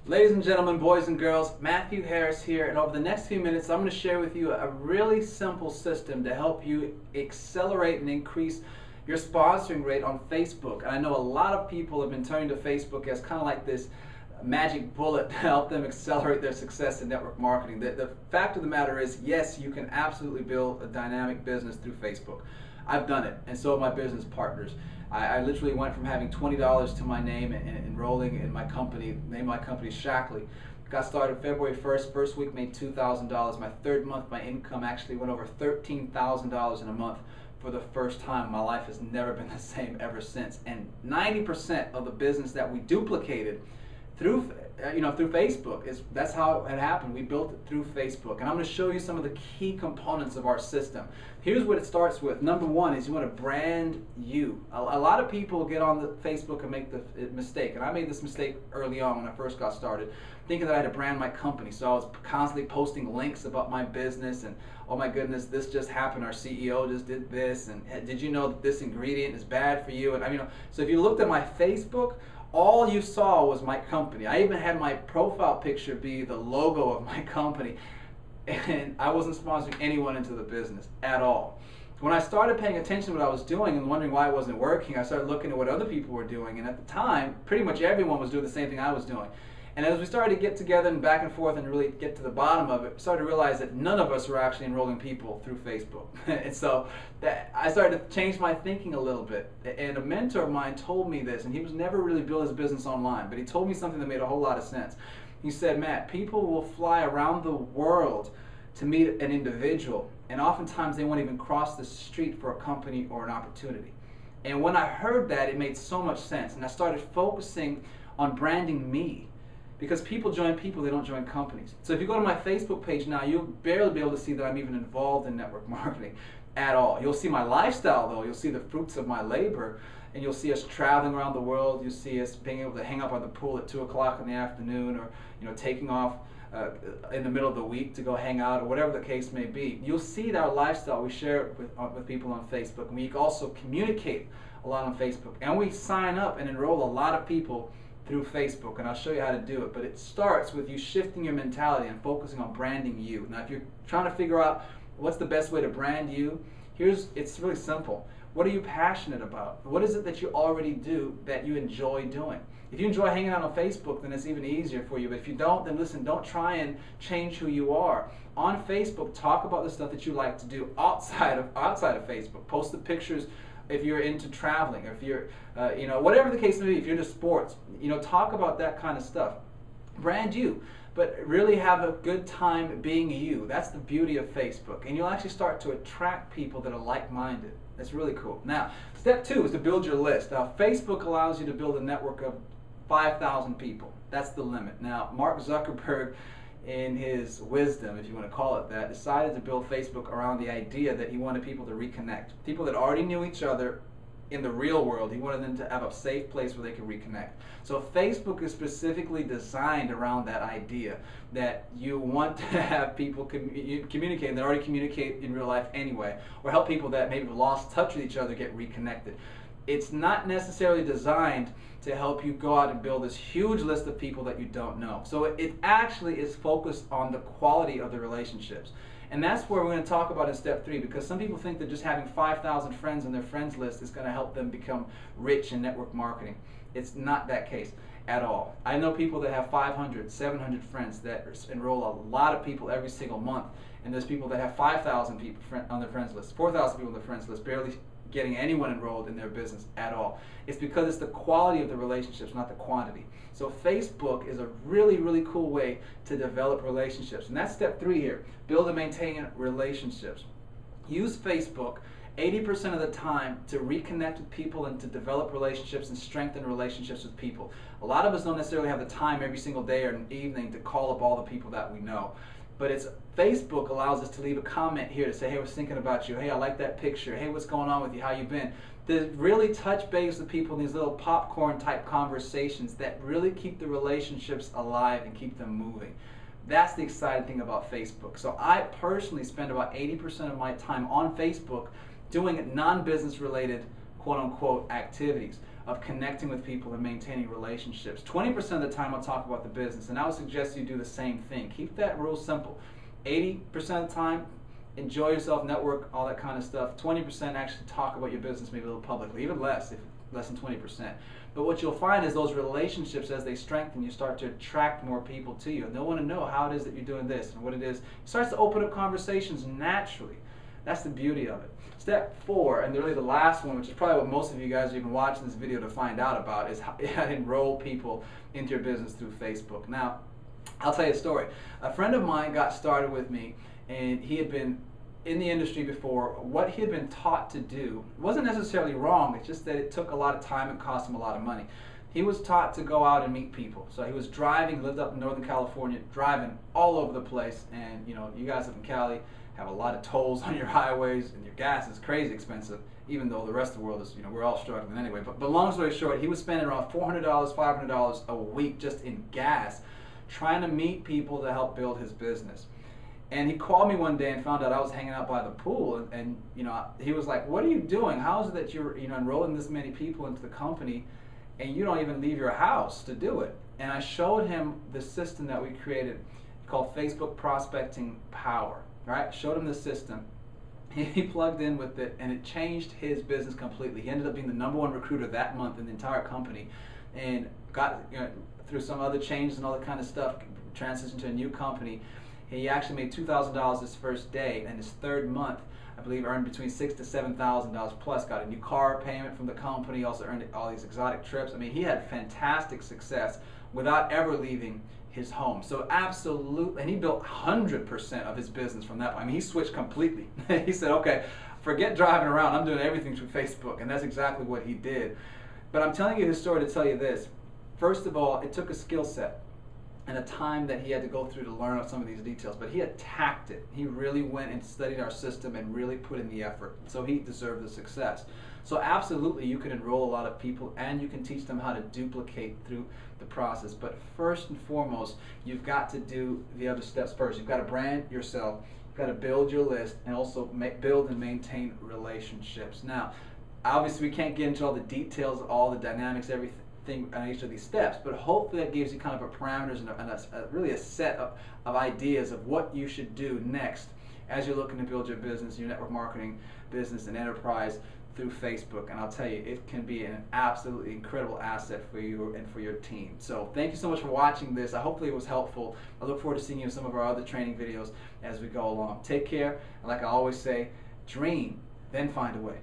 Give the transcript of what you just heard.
Ladies and gentlemen, boys and girls, Matthew Harris here, and over the next few minutes I'm going to share with you a really simple system to help you accelerate and increase your sponsoring rate on Facebook. And I know a lot of people have been turning to Facebook as kind of like this magic bullet to help them accelerate their success in network marketing. The fact of the matter is, yes, you can absolutely build a dynamic business through Facebook. I've done it, and so have my business partners. I literally went from having $20 to my name and enrolling in my company. The name of my company is Shaklee. Got started February 1st. First week made $2,000. My third month, my income actually went over $13,000 in a month for the first time. My life has never been the same ever since. And 90% of the business that we duplicated through Facebook, that's how it happened. We built it through Facebook, and I'm going to show you some of the key components of our system. Here's what it starts with. Number one is you want to brand you. A lot of people get on the Facebook and make the mistake, and I made this mistake early on when I first got started, thinking that I had to brand my company. So I was constantly posting links about my business, and oh my goodness, this just happened. Our CEO just did this, and did you know that this ingredient is bad for you? And so if you looked at my Facebook, all you saw was my company. I even had my profile picture be the logo of my company, and I wasn't sponsoring anyone into the business at all. When I started paying attention to what I was doing and wondering why it wasn't working, I started looking at what other people were doing, and at the time, pretty much everyone was doing the same thing I was doing. And as we started to get together and back and forth and really get to the bottom of it, we started to realize that none of us were actually enrolling people through Facebook. And so I started to change my thinking a little bit. And a mentor of mine told me this, and he was never really built his business online, but he told me something that made a whole lot of sense. He said, Matt, people will fly around the world to meet an individual, and oftentimes they won't even cross the street for a company or an opportunity. And when I heard that, it made so much sense, and I started focusing on branding me. Because people join people, they don't join companies. So if you go to my Facebook page now, you'll barely be able to see that I'm even involved in network marketing at all. You'll see my lifestyle though, you'll see the fruits of my labor, and you'll see us traveling around the world, you'll see us being able to hang up on the pool at 2 o'clock in the afternoon, or taking off in the middle of the week to go hang out, or whatever the case may be. You'll see our lifestyle, we share it with people on Facebook, and we also communicate a lot on Facebook. And we sign up and enroll a lot of people through Facebook, and I'll show you how to do it. But it starts with you shifting your mentality and focusing on branding you. Now, if you're trying to figure out what's the best way to brand you, it's really simple. What are you passionate about? What is it that you already do that you enjoy doing? If you enjoy hanging out on Facebook, then it's even easier for you. But if you don't, then listen, don't try and change who you are. On Facebook, talk about the stuff that you like to do outside of Facebook. Post the pictures if you're into traveling, or if you're, whatever the case may be, if you're into sports, talk about that kind of stuff. Brand you, but really have a good time being you. That's the beauty of Facebook. And you'll actually start to attract people that are like-minded. That's really cool. Now, step 2 is to build your list. Now, Facebook allows you to build a network of 5,000 people. That's the limit. Now, Mark Zuckerberg, in his wisdom, if you want to call it that, decided to build Facebook around the idea that he wanted people to reconnect. People that already knew each other in the real world, he wanted them to have a safe place where they could reconnect. So Facebook is specifically designed around that idea that you want to have people communicate, and they already communicate in real life anyway, or help people that maybe have lost touch with each other get reconnected. It's not necessarily designed to help you go out and build this huge list of people that you don't know. So it actually is focused on the quality of the relationships. And that's where we're going to talk about in step 3, because some people think that just having 5,000 friends on their friends list is going to help them become rich in network marketing. It's not that case at all. I know people that have 500, 700 friends that enroll a lot of people every single month, and there's people that have 5,000 people on their friends list, 4,000 people on their friends list, barely getting anyone enrolled in their business at all. It's because it's the quality of the relationships, not the quantity. So Facebook is a really, really cool way to develop relationships. And that's step 3 here. Build and maintain relationships. Use Facebook 80% of the time to reconnect with people and to develop relationships and strengthen relationships with people. A lot of us don't necessarily have the time every single day or an evening to call up all the people that we know. But Facebook allows us to leave a comment here to say, hey, I was thinking about you. Hey, I like that picture. Hey, what's going on with you? How you been? To really touch base with people in these little popcorn type conversations that really keep the relationships alive and keep them moving. That's the exciting thing about Facebook. So I personally spend about 80% of my time on Facebook doing non-business related quote-unquote activities. of connecting with people and maintaining relationships. 20% of the time I'll talk about the business, and I would suggest you do the same thing. Keep that rule simple. 80% of the time, enjoy yourself, network, all that kind of stuff. 20% actually talk about your business, maybe a little publicly, even less, if less than 20%. But what you'll find is those relationships, as they strengthen, you start to attract more people to you. And they'll want to know how it is that you're doing this and what it is. It starts to open up conversations naturally. That's the beauty of it. Step 4, and really the last one, which is probably what most of you guys are even watching this video to find out about, is how to enroll people into your business through Facebook. Now, I'll tell you a story. A friend of mine got started with me, and he had been in the industry before. What he had been taught to do wasn't necessarily wrong, it's just that it took a lot of time and cost him a lot of money. He was taught to go out and meet people. So he was driving, lived up in Northern California, driving all over the place, and you know, you guys up in Cali have a lot of tolls on your highways, and your gas is crazy expensive, even though the rest of the world is, you know, we're all struggling anyway. But long story short, he was spending around $400, $500 a week just in gas, trying to meet people to help build his business. And he called me one day and found out I was hanging out by the pool, and you know, he was like, "What are you doing? How is it that you're, you know, enrolling this many people into the company, and you don't even leave your house to do it?" And I showed him the system that we created called Facebook Prospecting Power. Right? Showed him the system. He plugged in with it, and it changed his business completely. He ended up being the #1 recruiter that month in the entire company, and got, you know, through some other changes and all that kind of stuff, transitioned to a new company. He actually made $2,000 his first day, and his third month, I believe, earned between $6,000 to $7,000 plus. Got a new car payment from the company. Also earned all these exotic trips. I mean, he had fantastic success without ever leaving his home. So absolutely, and he built 100% of his business from that point. I mean, he switched completely. He said, "Okay, forget driving around. I'm doing everything through Facebook," and that's exactly what he did. But I'm telling you his story to tell you this. First of all, it took a skill set and a time that he had to go through to learn some of these details, but he attacked it. He really went and studied our system and really put in the effort. So he deserved the success. So absolutely, you can enroll a lot of people, and you can teach them how to duplicate through the process. But first and foremost, you've got to do the other steps first. You've got to brand yourself, you've got to build your list, and also build and maintain relationships. Now, obviously we can't get into all the details, all the dynamics, everything on each of these steps, but hopefully that gives you kind of a parameters and really a set of ideas of what you should do next as you're looking to build your business, your network marketing business and enterprise through Facebook. And I'll tell you, it can be an absolutely incredible asset for you and for your team. So thank you so much for watching this. Hopefully it was helpful. I look forward to seeing you in some of our other training videos as we go along. Take care, and like I always say, dream, then find a way.